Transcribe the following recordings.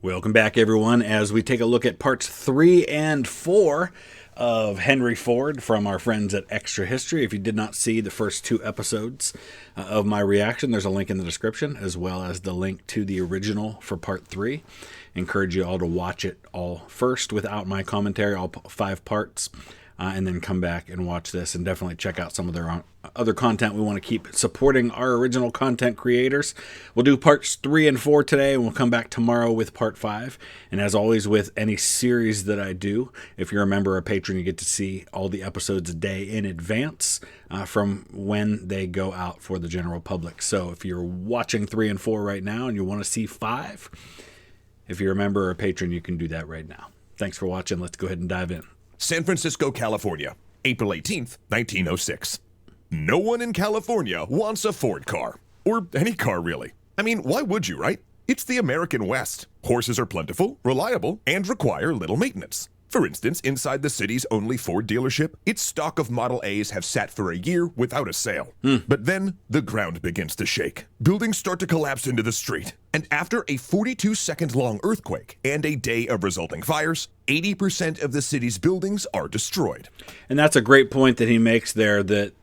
Welcome back, everyone, as we take a look at parts 3 and 4 of Henry Ford from our friends at Extra History. If you did not see the first 2 episodes of my reaction, there's a link in the description, as well as the link to the original for part 3. Encourage you all to watch it all first without my commentary, all 5 parts, and then come back and watch this, and definitely check out some of their other content. We want to keep supporting our original content creators. We'll do parts 3 and 4 today, and we'll come back tomorrow with part 5. And as always, with any series that I do, if you're a member or patron, you get to see all the episodes a day in advance from when they go out for the general public. So if you're watching 3 and 4 right now and you want to see 5, if you're a member or a patron, you can do that right now. Thanks for watching. Let's go ahead and dive in. San Francisco, California, April 18th, 1906. No one in California wants a Ford car. Or any car, really. I mean, why would you, right? It's the American West. Horses are plentiful, reliable, and require little maintenance. For instance, inside the city's only Ford dealership, its stock of Model A's have sat for a year without a sale. But then, the ground begins to shake. Buildings start to collapse into the street. And after a 42-second-long earthquake and a day of resulting fires, 80% of the city's buildings are destroyed. And that's a great point that he makes there, that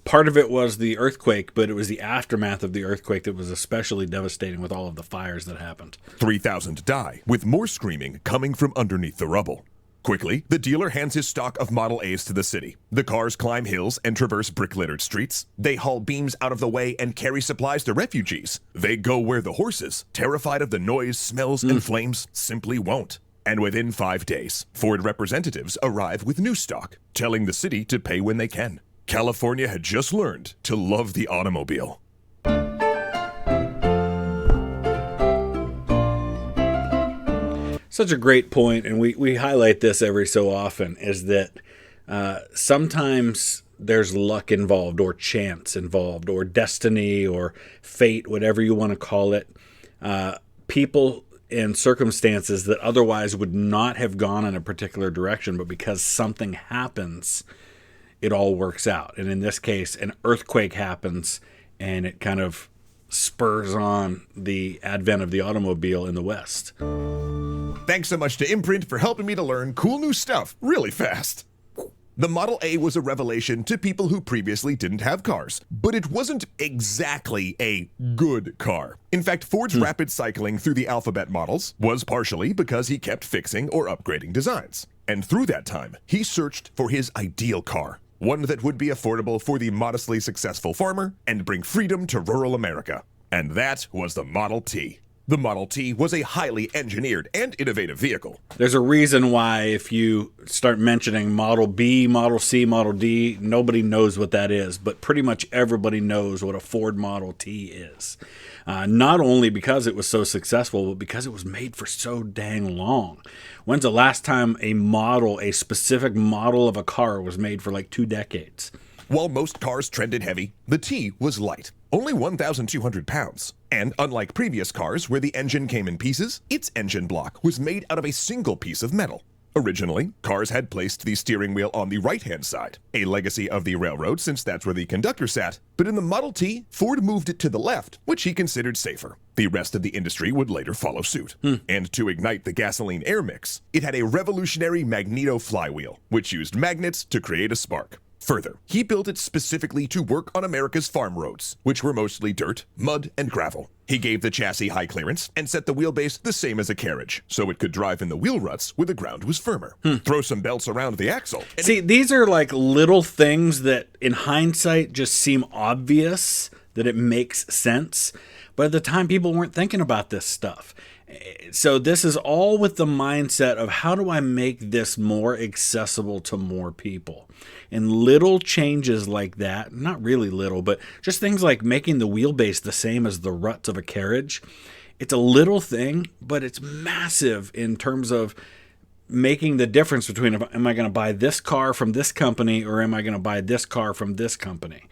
part of it was the earthquake, but it was the aftermath of the earthquake that was especially devastating with all of the fires that happened. 3,000 die, with more screaming coming from underneath the rubble. Quickly, the dealer hands his stock of Model A's to the city. The cars climb hills and traverse brick-littered streets. They haul beams out of the way and carry supplies to refugees. They go where the horses, terrified of the noise, smells, and flames, simply won't. And within 5 days, Ford representatives arrive with new stock, telling the city to pay when they can. California had just learned to love the automobile. Such a great point, and we highlight this every so often, is that sometimes there's luck involved, or chance involved, or destiny, or fate, whatever you want to call it. People and circumstances that otherwise would not have gone in a particular direction, but because something happens, it all works out. And in this case, an earthquake happens, and it kind of spurs on the advent of the automobile in the West. Thanks so much to Imprint for helping me to learn cool new stuff really fast. The Model A was a revelation to people who previously didn't have cars, but it wasn't exactly a good car. In fact, Ford's rapid cycling through the alphabet models was partially because he kept fixing or upgrading designs. And through that time, he searched for his ideal car, one that would be affordable for the modestly successful farmer and bring freedom to rural America. And that was the Model T. The Model T was a highly engineered and innovative vehicle. There's a reason why if you start mentioning Model B, Model C, Model D, nobody knows what that is, but pretty much everybody knows what a Ford Model T is. Not only because it was so successful, but because it was made for so dang long. When's the last time a specific model of a car was made for like 2 decades? While most cars trended heavy, the T was light, only 1,200 pounds. And unlike previous cars where the engine came in pieces, its engine block was made out of a single piece of metal. Originally, cars had placed the steering wheel on the right-hand side, a legacy of the railroad since that's where the conductor sat. But in the Model T, Ford moved it to the left, which he considered safer. The rest of the industry would later follow suit. And to ignite the gasoline air mix, it had a revolutionary magneto flywheel, which used magnets to create a spark. Further, he built it specifically to work on America's farm roads, which were mostly dirt, mud, and gravel. He gave the chassis high clearance and set the wheelbase the same as a carriage, so it could drive in the wheel ruts where the ground was firmer. Throw some belts around the axle. See, these are like little things that in hindsight just seem obvious, that it makes sense. But at the time, people weren't thinking about this stuff. So this is all with the mindset of how do I make this more accessible to more people? And little changes like that, not really little, but just things like making the wheelbase the same as the ruts of a carriage. It's a little thing, but it's massive in terms of making the difference between, am I going to buy this car from this company or am I going to buy this car from this company?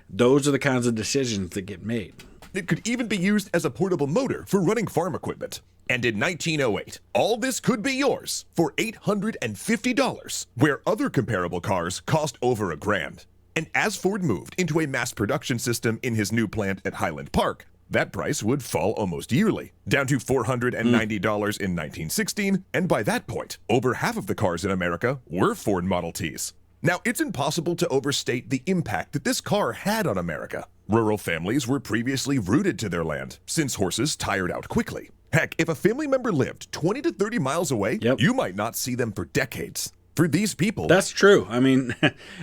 Those are the kinds of decisions that get made. It could even be used as a portable motor for running farm equipment. And in 1908, all this could be yours for $850, where other comparable cars cost over $1,000. And as Ford moved into a mass production system in his new plant at Highland Park, That price would fall almost yearly, down to $490 in 1916, and by that point, over half of the cars in America were Ford Model Ts. Now, it's impossible to overstate the impact that this car had on America. Rural families were previously rooted to their land, since horses tired out quickly. Heck, if a family member lived 20 to 30 miles away, you might not see them for decades. For these people... That's true. I mean,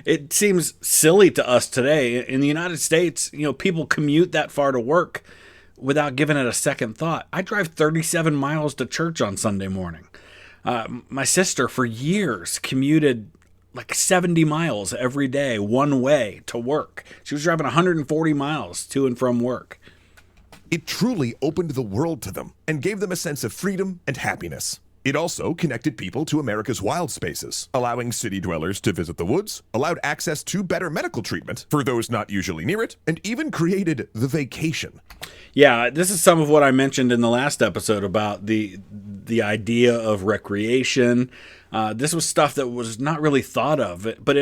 it seems silly to us today. In the United States, people commute that far to work without giving it a second thought. I drive 37 miles to church on Sunday morning. My sister, for years, commuted like 70 miles every day, one way to work. She was driving 140 miles to and from work. It truly opened the world to them and gave them a sense of freedom and happiness. It also connected people to America's wild spaces, allowing city dwellers to visit the woods, allowed access to better medical treatment for those not usually near it, and even created the vacation. Yeah, this is some of what I mentioned in the last episode about the idea of recreation. This was stuff that was not really thought of, but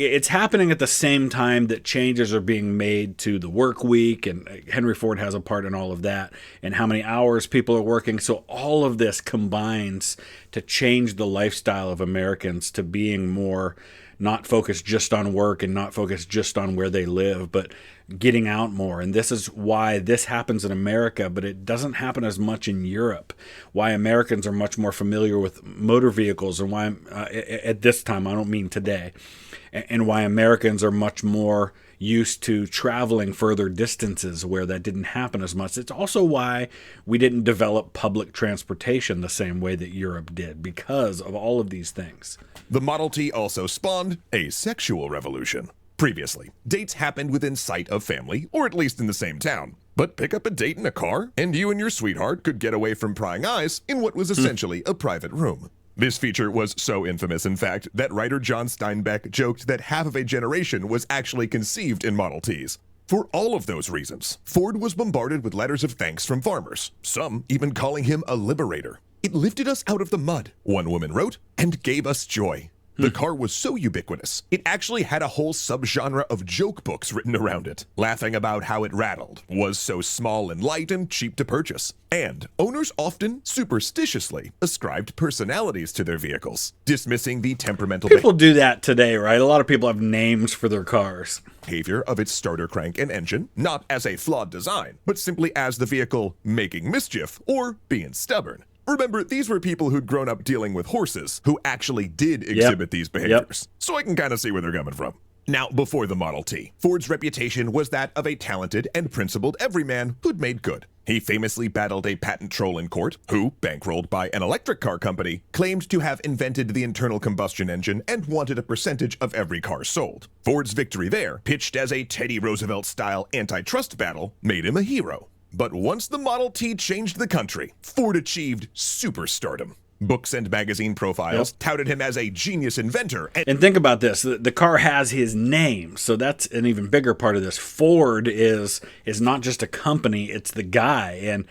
it's happening at the same time that changes are being made to the work week, and Henry Ford has a part in all of that, and how many hours people are working. So all of this combines to change the lifestyle of Americans to being more not focused just on work and not focused just on where they live, but getting out more. And this is why this happens in America, but it doesn't happen as much in Europe. Why Americans are much more familiar with motor vehicles, and why at this time, I don't mean today, and why Americans are much more used to traveling further distances where that didn't happen as much. It's also why we didn't develop public transportation the same way that Europe did, because of all of these things. The Model T also spawned a sexual revolution. Previously, dates happened within sight of family, or at least in the same town. But pick up a date in a car, and you and your sweetheart could get away from prying eyes in what was essentially a private room. This feature was so infamous, in fact, that writer John Steinbeck joked that half of a generation was actually conceived in Model Ts. For all of those reasons, Ford was bombarded with letters of thanks from farmers, some even calling him a liberator. It lifted us out of the mud, one woman wrote, and gave us joy. The car was so ubiquitous, it actually had a whole subgenre of joke books written around it, laughing about how it rattled, was so small and light and cheap to purchase. And owners often, superstitiously, ascribed personalities to their vehicles, dismissing the temperamental People do that today, right? A lot of people have names for their cars. Behavior of its starter crank and engine, not as a flawed design, but simply as the vehicle making mischief or being stubborn. Remember, these were people who'd grown up dealing with horses who actually did exhibit these behaviors. So I can kind of see where they're coming from. Now, before the Model T, Ford's reputation was that of a talented and principled everyman who'd made good. He famously battled a patent troll in court who, bankrolled by an electric car company, claimed to have invented the internal combustion engine and wanted a percentage of every car sold. Ford's victory there, pitched as a Teddy Roosevelt-style antitrust battle, made him a hero. But once the Model T changed the country, Ford achieved superstardom. Books and magazine profiles touted him as a genius inventor. And think about this, the car has his name, so that's an even bigger part of this. Ford is not just a company, it's the guy. And,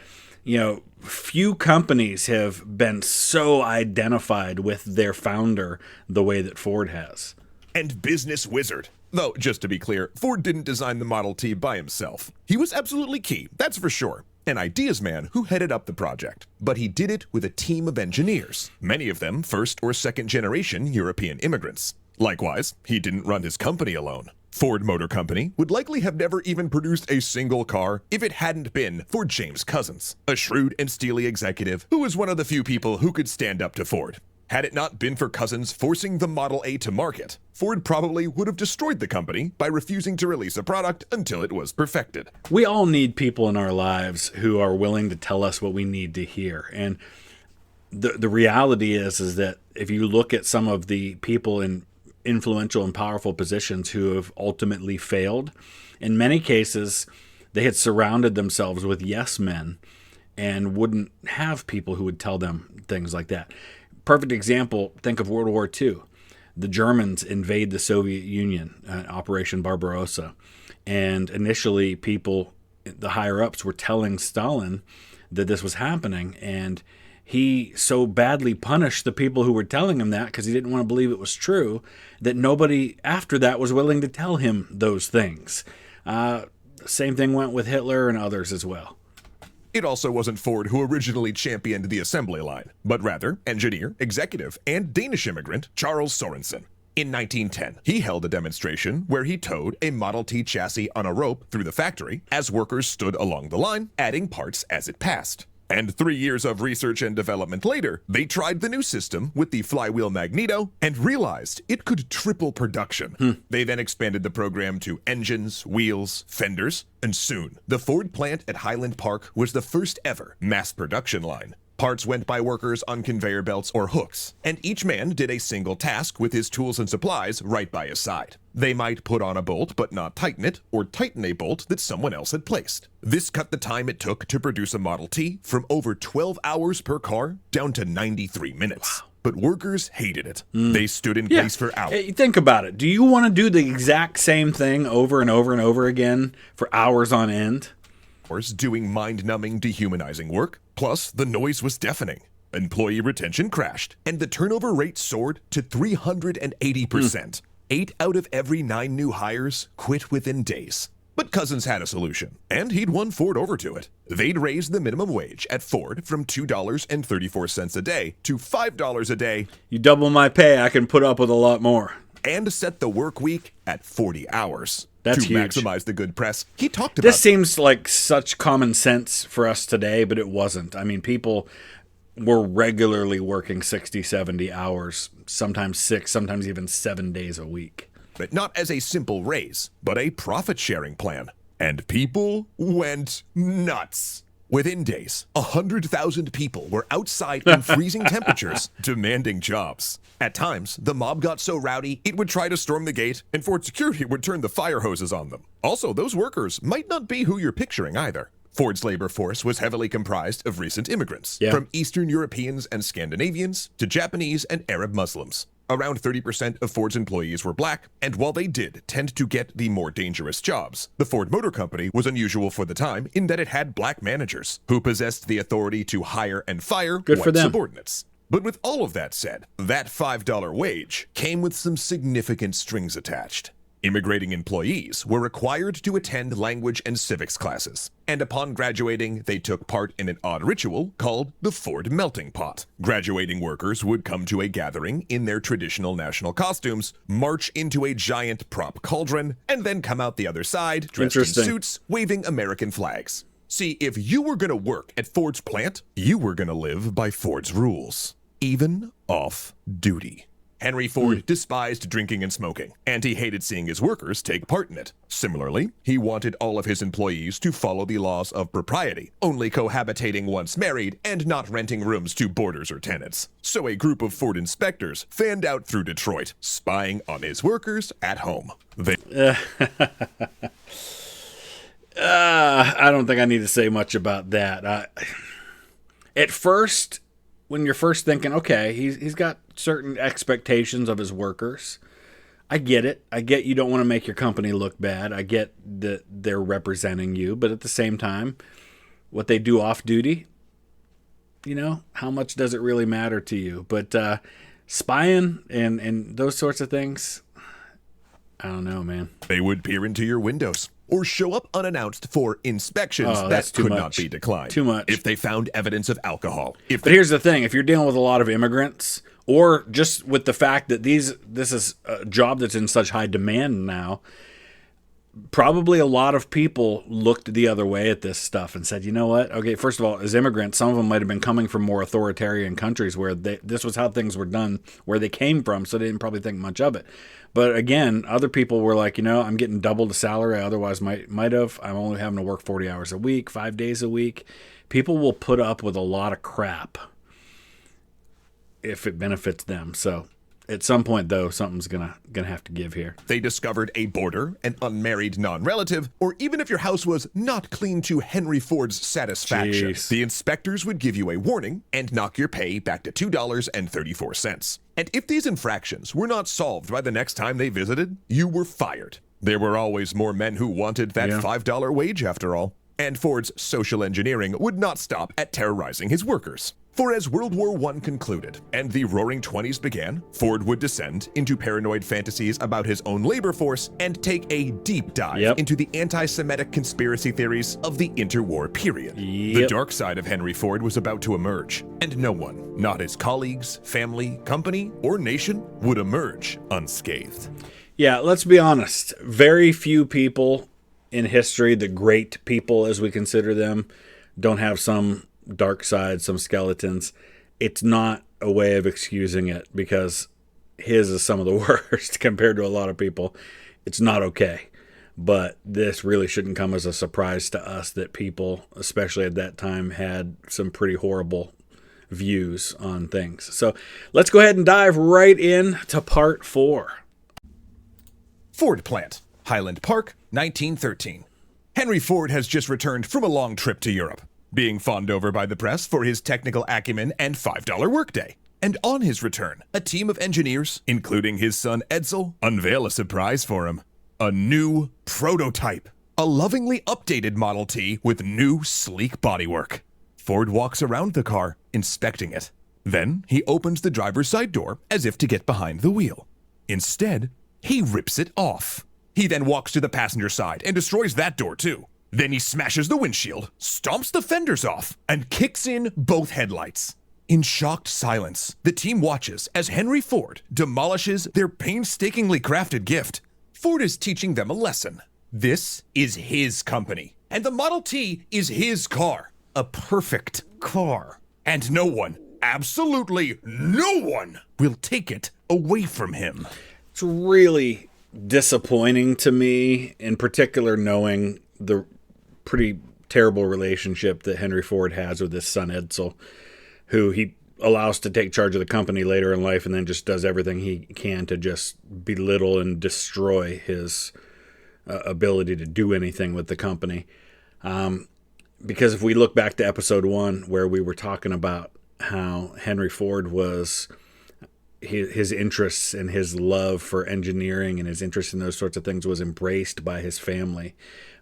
few companies have been so identified with their founder the way that Ford has. And business wizard. Though, just to be clear, Ford didn't design the Model T by himself. He was absolutely key, that's for sure. An ideas man who headed up the project. But he did it with a team of engineers, many of them first or second generation European immigrants. Likewise, he didn't run his company alone. Ford Motor Company would likely have never even produced a single car if it hadn't been for James Couzens, a shrewd and steely executive who was one of the few people who could stand up to Ford. Had it not been for Couzens forcing the Model A to market, Ford probably would have destroyed the company by refusing to release a product until it was perfected. We all need people in our lives who are willing to tell us what we need to hear. And the reality is that if you look at some of the people in influential and powerful positions who have ultimately failed, in many cases, they had surrounded themselves with yes men and wouldn't have people who would tell them things like that. Perfect example, think of World War II. The Germans invade the Soviet Union, Operation Barbarossa. And initially, people, the higher-ups, were telling Stalin that this was happening. And he so badly punished the people who were telling him that because he didn't want to believe it was true, that nobody after that was willing to tell him those things. The same thing went with Hitler and others as well. It also wasn't Ford who originally championed the assembly line, but rather engineer, executive, and Danish immigrant Charles Sorensen. In 1910, he held a demonstration where he towed a Model T chassis on a rope through the factory as workers stood along the line, adding parts as it passed. And 3 years of research and development later, they tried the new system with the flywheel magneto and realized it could triple production. They then expanded the program to engines, wheels, fenders, and soon, the Ford plant at Highland Park was the first ever mass production line. Parts went by workers on conveyor belts or hooks, and each man did a single task with his tools and supplies right by his side. They might put on a bolt but not tighten it, or tighten a bolt that someone else had placed. This cut the time it took to produce a Model T from over 12 hours per car down to 93 minutes. Wow. But workers hated it. They stood in place for hours. Hey, think about it. Do you want to do the exact same thing over and over and over again for hours on end? Doing mind-numbing, dehumanizing work. Plus, the noise was deafening. Employee retention crashed, and the turnover rate soared to 380%. 8 out of every 9 new hires quit within days. But Cousins had a solution, and he'd won Ford over to it. They'd raised the minimum wage at Ford from $2.34 a day to $5 a day. You double my pay, I can put up with a lot more. And set the work week at 40 hours. That's to huge. Maximize the good press, he talked about this seems like such common sense for us today, but it wasn't. I mean, people were regularly working 60, 70 hours, sometimes 6, sometimes even 7 days a week. But not as a simple raise, but a profit-sharing plan. And people went nuts. Within days, 100,000 people were outside in freezing temperatures, demanding jobs. At times, the mob got so rowdy, it would try to storm the gate, and Ford security would turn the fire hoses on them. Also, those workers might not be who you're picturing either. Ford's labor force was heavily comprised of recent immigrants, from Eastern Europeans and Scandinavians to Japanese and Arab Muslims. Around 30% of Ford's employees were black, and while they did tend to get the more dangerous jobs, the Ford Motor Company was unusual for the time in that it had black managers who possessed the authority to hire and fire white subordinates. But with all of that said, that $5 wage came with some significant strings attached. Immigrating employees were required to attend language and civics classes, and upon graduating, they took part in an odd ritual called the Ford Melting Pot. Graduating workers would come to a gathering in their traditional national costumes, march into a giant prop cauldron, and then come out the other side dressed in suits, waving American flags. See, if you were going to work at Ford's plant, you were going to live by Ford's rules, even off duty. Henry Ford despised drinking and smoking, and he hated seeing his workers take part in it. Similarly, he wanted all of his employees to follow the laws of propriety, only cohabitating once married and not renting rooms to boarders or tenants. So a group of Ford inspectors fanned out through Detroit, spying on his workers at home. I don't think I need to say much about that. At first, when you're first thinking, okay, he's got certain expectations of his workers. I get it. I get you don't want to make your company look bad. I get that they're representing you, but at the same time, what they do off duty, how much does it really matter to you? But spying and those sorts of things, I don't know, man. They would peer into your windows or show up unannounced for inspections that could not be declined. Too much. If they found evidence of alcohol. But here's the thing. If you're dealing with a lot of immigrants, or just with the fact that this is a job that's in such high demand now, probably a lot of people looked the other way at this stuff and said, you know what? Okay, first of all, as immigrants, some of them might have been coming from more authoritarian countries where this was how things were done, where they came from, so they didn't probably think much of it. But again, other people were like, I'm getting double the salary I otherwise might have. I'm only having to work 40 hours a week, 5 days a week. People will put up with a lot of crap if it benefits them. So at some point, though, something's gonna have to give here. They discovered a boarder, an unmarried non-relative, or even if your house was not clean to Henry Ford's satisfaction, the inspectors would give you a warning and knock your pay back to $2.34. And if these infractions were not solved by the next time they visited, you were fired. There were always more men who wanted that $5 wage after all. And Ford's social engineering would not stop at terrorizing his workers. For as World War I concluded and the Roaring Twenties began, Ford would descend into paranoid fantasies about his own labor force and take a deep dive into the anti-Semitic conspiracy theories of the interwar period. The dark side of Henry Ford was about to emerge, and no one, not his colleagues, family, company, or nation, would emerge unscathed. Yeah, let's be honest. Very few people in history, the great people as we consider them, don't have some dark side, some skeletons. It's not a way of excusing it because his is some of the worst compared to a lot of people. It's not okay. But this really shouldn't come as a surprise to us that people, especially at that time, had some pretty horrible views on things. So let's go ahead and dive right in to part 4. Ford plant, Highland Park, 1913. Henry Ford has just returned from a long trip to Europe, being fawned over by the press for his technical acumen and $5 workday. And on his return, a team of engineers, including his son Edsel, unveil a surprise for him. A new prototype. A lovingly updated Model T with new, sleek bodywork. Ford walks around the car, inspecting it. Then, he opens the driver's side door as if to get behind the wheel. Instead, he rips it off. He then walks to the passenger side and destroys that door too. Then he smashes the windshield, stomps the fenders off, and kicks in both headlights. In shocked silence, the team watches as Henry Ford demolishes their painstakingly crafted gift. Ford is teaching them a lesson. This is his company, and the Model T is his car. A perfect car. And no one, absolutely no one, will take it away from him. It's really disappointing to me, in particular knowing the pretty terrible relationship that Henry Ford has with his son Edsel, who he allows to take charge of the company later in life and then just does everything he can to just belittle and destroy his ability to do anything with the company. Because if we look back to episode 1 where we were talking about how Henry Ford was, his interests and his love for engineering and his interest in those sorts of things was embraced by his family.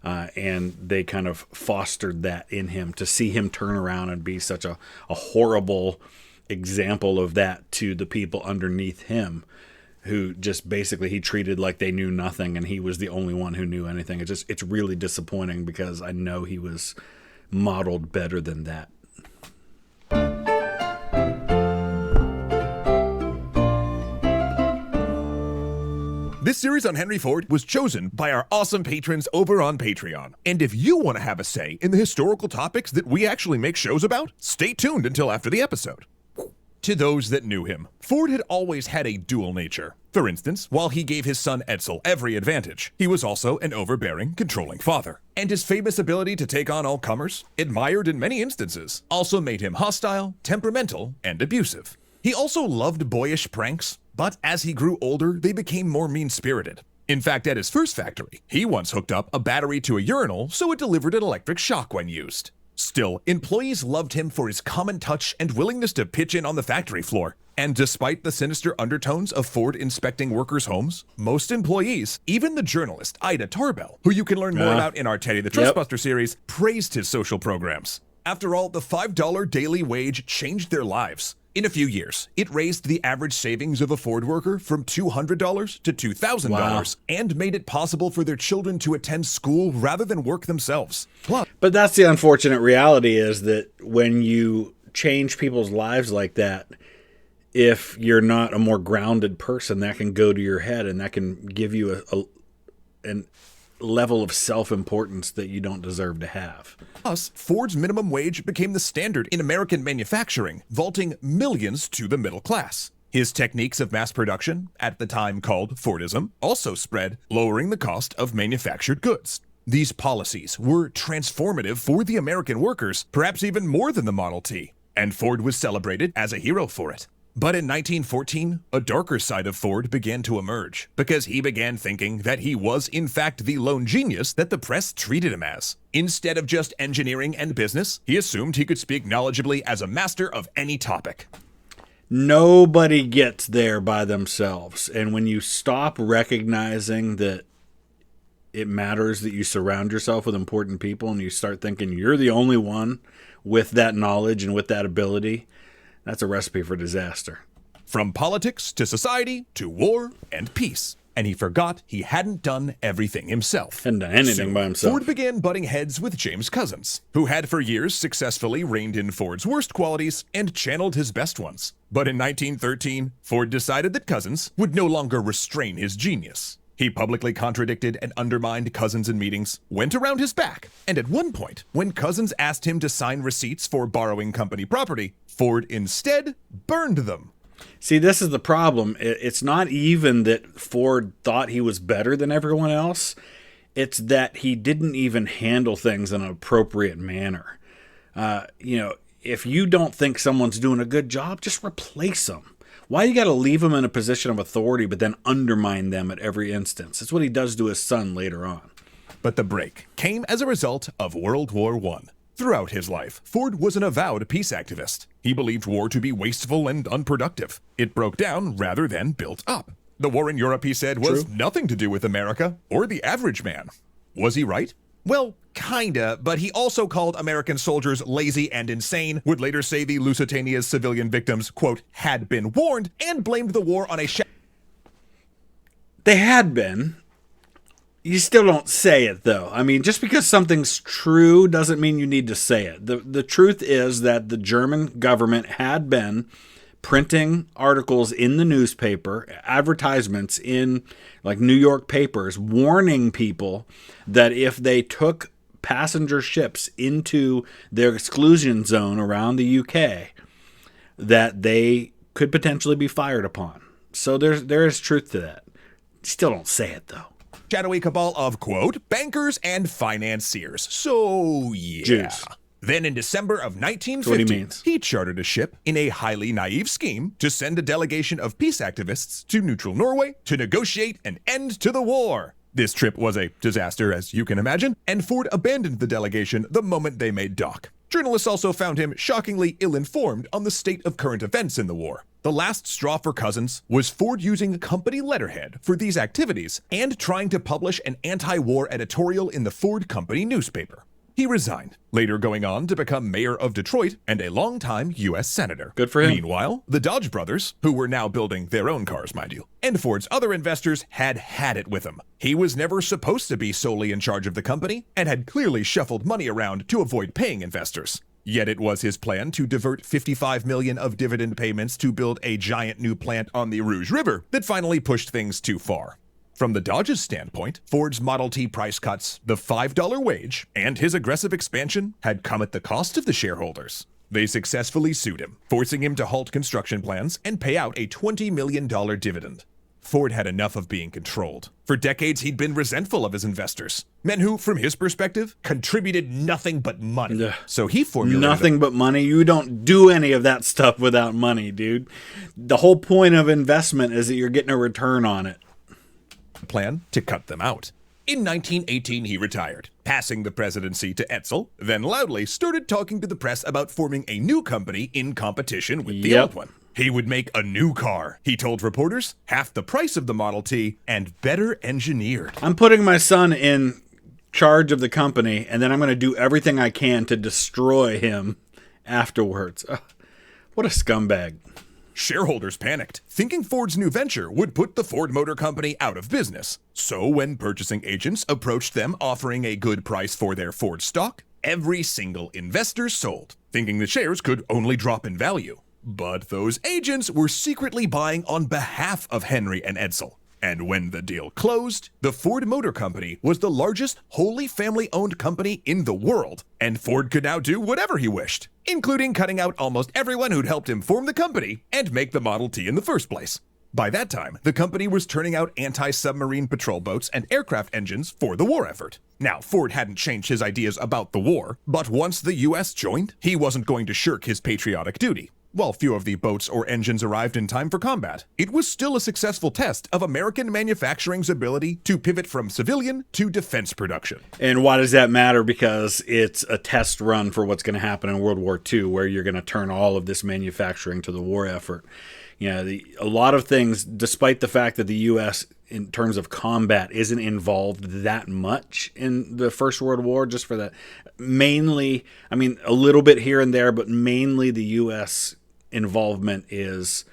And they kind of fostered that in him. To see him turn around and be such a horrible example of that to the people underneath him, who just basically he treated like they knew nothing and he was the only one who knew anything. It's really disappointing because I know he was modeled better than that. This series on Henry Ford was chosen by our awesome patrons over on Patreon. And if you want to have a say in the historical topics that we actually make shows about, stay tuned until after the episode. To those that knew him, Ford had always had a dual nature. For instance, while he gave his son Edsel every advantage, he was also an overbearing, controlling father. And his famous ability to take on all comers, admired in many instances, also made him hostile, temperamental, and abusive. He also loved boyish pranks, but as he grew older, they became more mean-spirited. In fact, at his first factory, he once hooked up a battery to a urinal so it delivered an electric shock when used. Still, employees loved him for his common touch and willingness to pitch in on the factory floor. And despite the sinister undertones of Ford inspecting workers' homes, most employees, even the journalist Ida Tarbell, who you can learn more about in our Teddy the Trustbuster series, praised his social programs. After all, the $5 daily wage changed their lives. In a few years, it raised the average savings of a Ford worker from $200 to $2,000 and made it possible for their children to attend school rather than work themselves. But that's the unfortunate reality, is that when you change people's lives like that, if you're not a more grounded person, that can go to your head and that can give you a level of self-importance that you don't deserve to have. Plus, Ford's minimum wage became the standard in American manufacturing, vaulting millions to the middle class. His techniques of mass production, at the time called Fordism, also spread, lowering the cost of manufactured goods. These policies were transformative for the American workers, perhaps even more than the Model T, and Ford was celebrated as a hero for it. But in 1914, a darker side of Ford began to emerge, because he began thinking that he was in fact the lone genius that the press treated him as. Instead of just engineering and business, he assumed he could speak knowledgeably as a master of any topic. Nobody gets there by themselves, and when you stop recognizing that it matters that you surround yourself with important people and you start thinking you're the only one with that knowledge and with that ability, That's a recipe for disaster. From politics to society to war and peace. And he forgot he hadn't done everything himself. Hadn't done anything by himself. Ford began butting heads with James Couzens, who had for years successfully reined in Ford's worst qualities and channeled his best ones. But in 1913, Ford decided that Couzens would no longer restrain his genius. He publicly contradicted and undermined Couzens in meetings, went around his back, and at one point, when Couzens asked him to sign receipts for borrowing company property, Ford instead burned them. See, this is the problem. It's not even that Ford thought he was better than everyone else. It's that he didn't even handle things in an appropriate manner. If you don't think someone's doing a good job, just replace them. Why you got to leave them in a position of authority but then undermine them at every instance? It's what he does to his son later on. But the break came as a result of World War I. Throughout his life, Ford was an avowed peace activist. He believed war to be wasteful and unproductive. It broke down rather than built up. The war in Europe, he said, was nothing to do with America or the average man. Was he right? Well, kinda, but he also called American soldiers lazy and insane, would later say the Lusitania's civilian victims, quote, had been warned, and blamed the war on a They had been. You still don't say it, though. I mean, just because something's true doesn't mean you need to say it. The truth is that the German government had been printing articles in the newspaper, advertisements in like New York papers, warning people that if they took passenger ships into their exclusion zone around the UK, that they could potentially be fired upon. So there is truth to that. Still don't say it, though. Shadowy cabal of, quote, bankers and financiers. So, yeah. Jews. Then in December of 1950, he chartered a ship in a highly naive scheme to send a delegation of peace activists to neutral Norway to negotiate an end to the war. This trip was a disaster, as you can imagine, and Ford abandoned the delegation the moment they made dock. Journalists also found him shockingly ill-informed on the state of current events in the war. The last straw for Couzens was Ford using company letterhead for these activities and trying to publish an anti-war editorial in the Ford Company newspaper. He resigned, later going on to become mayor of Detroit and a longtime U.S. senator. Good for him. Meanwhile, the Dodge brothers, who were now building their own cars, mind you, and Ford's other investors had it with him. He was never supposed to be solely in charge of the company and had clearly shuffled money around to avoid paying investors. Yet it was his plan to divert $55 million of dividend payments to build a giant new plant on the Rouge River that finally pushed things too far. From the Dodge's standpoint, Ford's Model T price cuts, the $5 wage, and his aggressive expansion had come at the cost of the shareholders. They successfully sued him, forcing him to halt construction plans and pay out a $20 million dividend. Ford had enough of being controlled. For decades, he'd been resentful of his investors, men who, from his perspective, contributed nothing but money. So he formulated nothing but money. You don't do any of that stuff without money, dude. The whole point of investment is that you're getting a return on it. Plan to cut them out. In 1918, he retired, passing the presidency to Edsel, then loudly started talking to the press about forming a new company in competition with the old one. He would make a new car, he told reporters, half the price of the Model T and better engineered. I'm putting my son in charge of the company, and then I'm going to do everything I can to destroy him afterwards. What a scumbag. Shareholders panicked, thinking Ford's new venture would put the Ford Motor Company out of business. So when purchasing agents approached them offering a good price for their Ford stock, every single investor sold, thinking the shares could only drop in value. But those agents were secretly buying on behalf of Henry and Edsel. And when the deal closed, the Ford Motor Company was the largest wholly family-owned company in the world, and Ford could now do whatever he wished, including cutting out almost everyone who'd helped him form the company and make the Model T in the first place. By that time, the company was turning out anti-submarine patrol boats and aircraft engines for the war effort. Now, Ford hadn't changed his ideas about the war, but once the U.S. joined, he wasn't going to shirk his patriotic duty. While few of the boats or engines arrived in time for combat, it was still a successful test of American manufacturing's ability to pivot from civilian to defense production. And why does that matter? Because it's a test run for what's going to happen in World War II, where you're going to turn all of this manufacturing to the war effort. You know, a lot of things, despite the fact that the U.S., in terms of combat, isn't involved that much in the First World War, just for that. Mainly, I mean, a little bit here and there, but mainly the U.S. involvement is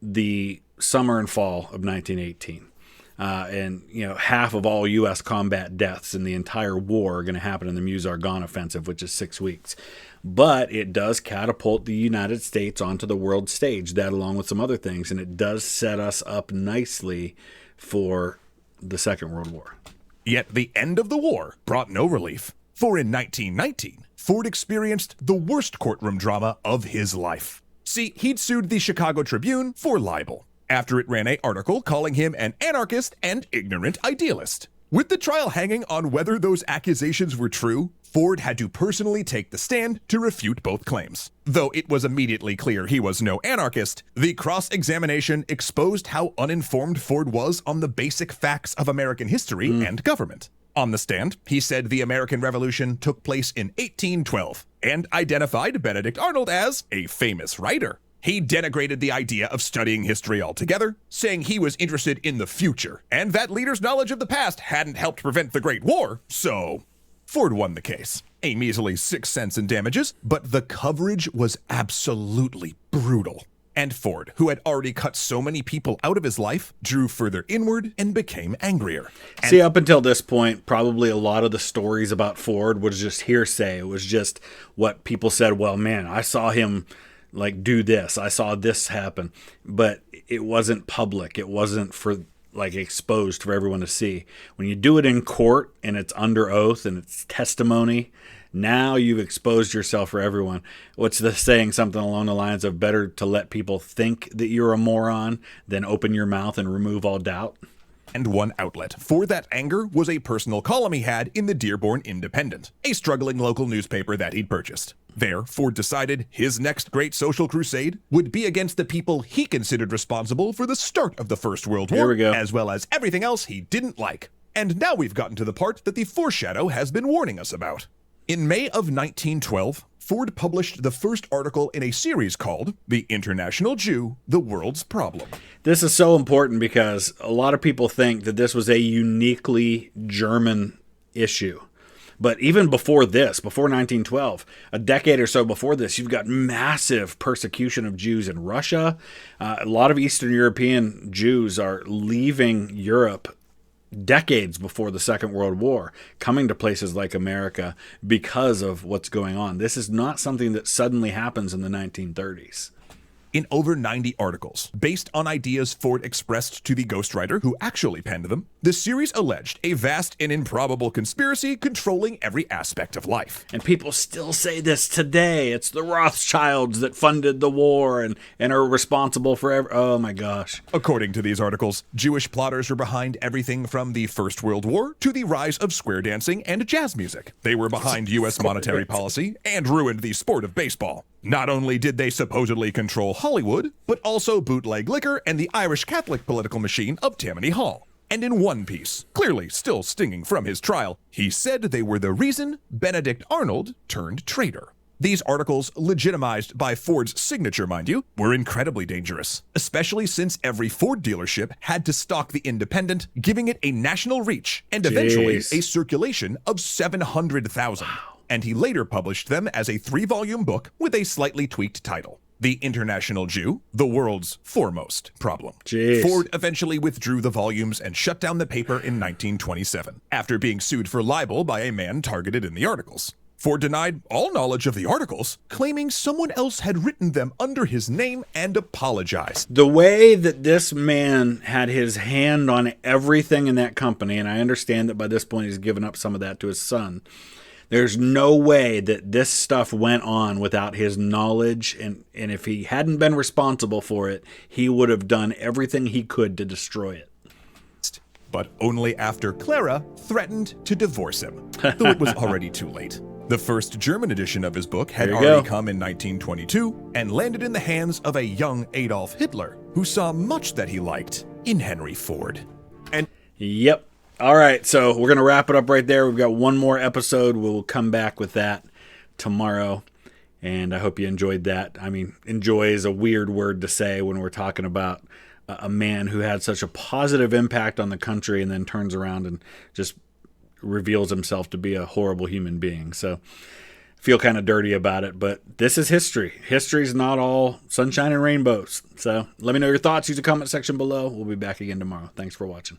the summer and fall of 1918. And, half of all U.S. combat deaths in the entire war are going to happen in the Meuse-Argonne offensive, which is 6 weeks. But it does catapult the United States onto the world stage, that along with some other things, and it does set us up nicely for the Second World War. Yet the end of the war brought no relief, for in 1919, Ford experienced the worst courtroom drama of his life. See, he'd sued the Chicago Tribune for libel, after it ran an article calling him an anarchist and ignorant idealist. With the trial hanging on whether those accusations were true, Ford had to personally take the stand to refute both claims. Though it was immediately clear he was no anarchist, the cross-examination exposed how uninformed Ford was on the basic facts of American history and government. On the stand, he said the American Revolution took place in 1812 and identified Benedict Arnold as a famous writer. He denigrated the idea of studying history altogether, saying he was interested in the future and that leaders' knowledge of the past hadn't helped prevent the Great War, so Ford won the case. A measly 6 cents in damages, but the coverage was absolutely brutal. And Ford, who had already cut so many people out of his life, drew further inward and became angrier. See, up until this point, probably a lot of the stories about Ford was just hearsay. It was just what people said, well, man, I saw him do this. I saw this happen. But it wasn't public. It wasn't exposed for everyone to see. When you do it in court and it's under oath and it's testimony, now you've exposed yourself for everyone. What's the saying? Something along the lines of better to let people think that you're a moron than open your mouth and remove all doubt. And one outlet for that anger was a personal column he had in the Dearborn Independent, a struggling local newspaper that he'd purchased. There, Ford decided his next great social crusade would be against the people he considered responsible for the start of the First World War, Here we go. as well as everything else he didn't like. And now we've gotten to the part that the foreshadow has been warning us about. In May of 1912, Ford published the first article in a series called The International Jew, the World's Problem. This is so important because a lot of people think that this was a uniquely German issue. But even before this, before 1912, a decade or so before this, you've got massive persecution of Jews in Russia. A lot of Eastern European Jews are leaving Europe decades before the Second World War, coming to places like America because of what's going on. This is not something that suddenly happens in the 1930s. In over 90 articles, based on ideas Ford expressed to the ghostwriter who actually penned them, the series alleged a vast and improbable conspiracy controlling every aspect of life. And people still say this today. It's the Rothschilds that funded the war and are responsible for oh my gosh. According to these articles, Jewish plotters were behind everything from the First World War to the rise of square dancing and jazz music. They were behind U.S. monetary policy and ruined the sport of baseball. Not only did they supposedly control Hollywood, but also bootleg liquor and the Irish Catholic political machine of Tammany Hall. And in one piece, clearly still stinging from his trial, he said they were the reason Benedict Arnold turned traitor. These articles, legitimized by Ford's signature, mind you, were incredibly dangerous, especially since every Ford dealership had to stock the Independent, giving it a national reach and eventually a circulation of 700,000. Wow. And he later published them as a 3-volume book with a slightly tweaked title, The International Jew, the World's Foremost Problem. Jeez. Ford eventually withdrew the volumes and shut down the paper in 1927, after being sued for libel by a man targeted in the articles. Ford denied all knowledge of the articles, claiming someone else had written them under his name and apologized. The way that this man had his hand on everything in that company, and I understand that by this point he's given up some of that to his son, there's no way that this stuff went on without his knowledge, and if he hadn't been responsible for it, he would have done everything he could to destroy it. But only after Clara threatened to divorce him, though it was already too late. The first German edition of his book had already come in 1922 and landed in the hands of a young Adolf Hitler, who saw much that he liked in Henry Ford. And Yep. All right, so we're going to wrap it up right there. We've got one more episode. We'll come back with that tomorrow, and I hope you enjoyed that. I mean, enjoy is a weird word to say when we're talking about a man who had such a positive impact on the country and then turns around and just reveals himself to be a horrible human being. So feel kind of dirty about it, but this is history. History's not all sunshine and rainbows. So let me know your thoughts. Use the comment section below. We'll be back again tomorrow. Thanks for watching.